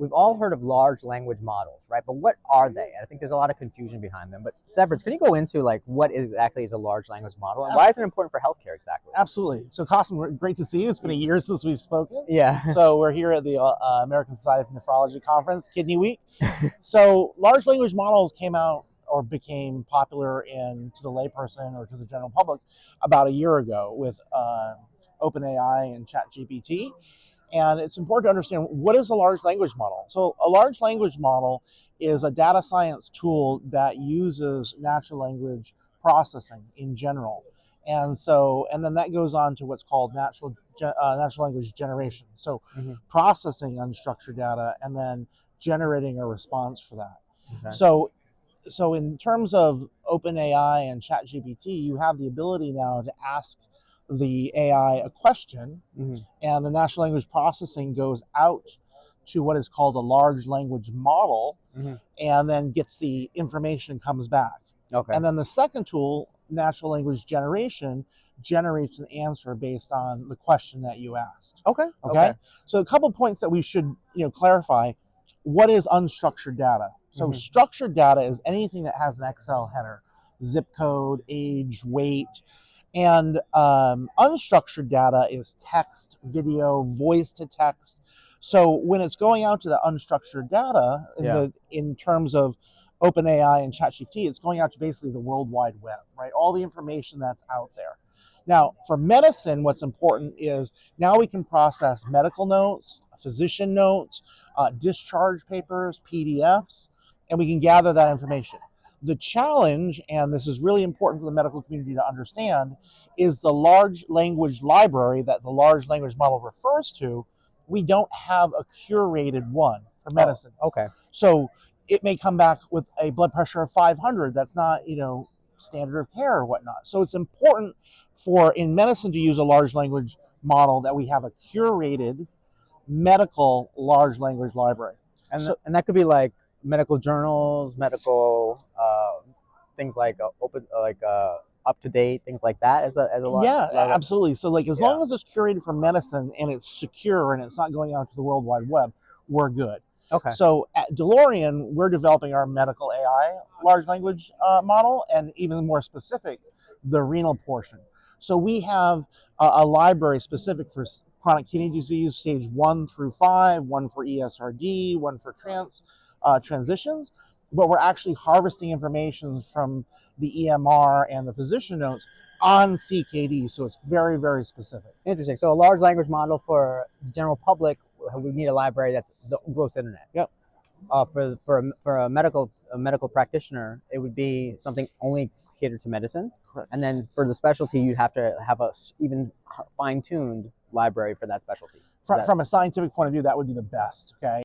we've all heard of large language models, right? But what are they? I think there's a lot of confusion behind them. But Severance, can you go into like what exactly is a large language model and why is it important for healthcare exactly? Absolutely. So Qasim, great to see you. It's been a year since we've spoken. Yeah. So we're here at the American Society of Nephrology conference, Kidney Week. So large language models came out or became popular to the layperson or to the general public about a year ago with OpenAI and ChatGPT. And it's important to understand, what is a large language model? So a large language model is a data science tool that uses natural language processing in general. And then that goes on to what's called natural language generation. So processing unstructured data and then generating a response for that. Okay. So in terms of OpenAI and ChatGPT, you have the ability now to ask the AI a question, and the natural language processing goes out to what is called a large language model, and then gets the information, comes back. Okay. And then the second tool, natural language generation, generates an answer based on the question that you asked. Okay. So a couple points that we should clarify. What is unstructured data? So structured data is anything that has an Excel header, zip code, age, weight. And unstructured data is text, video, voice to text. So when it's going out to the unstructured data, in terms of OpenAI and ChatGPT, it's going out to basically the World Wide Web, right? All the information that's out there. Now, for medicine, what's important is now we can process medical notes, physician notes, discharge papers, PDFs, and we can gather that information. The challenge, and this is really important for the medical community to understand, is the large language library that the large language model refers to. We don't have a curated one for medicine. Okay. So it may come back with a blood pressure of 500. That's not, standard of care or whatnot. So it's important in medicine to use a large language model that we have a curated medical large language library. And that could be like medical journals, medical things like up to date, things like that as a lot. Yeah, absolutely. So as long as it's curated for medicine and it's secure and it's not going out to the World Wide Web, we're good. Okay. So at DeLorean, we're developing our medical AI large language model, and even more specific, the renal portion. So we have a library specific for chronic kidney disease, stage 1 through 5, one for ESRD, one for transitions, but we're actually harvesting information from the EMR and the physician notes on CKD, so it's very, very specific. Interesting. So a large language model for the general public, we need a library that's the gross internet. Yep. For a medical practitioner, it would be something only catered to medicine. Correct. And then for the specialty, you'd have to have a even fine-tuned library for that specialty. From a scientific point of view, that would be the best. Okay.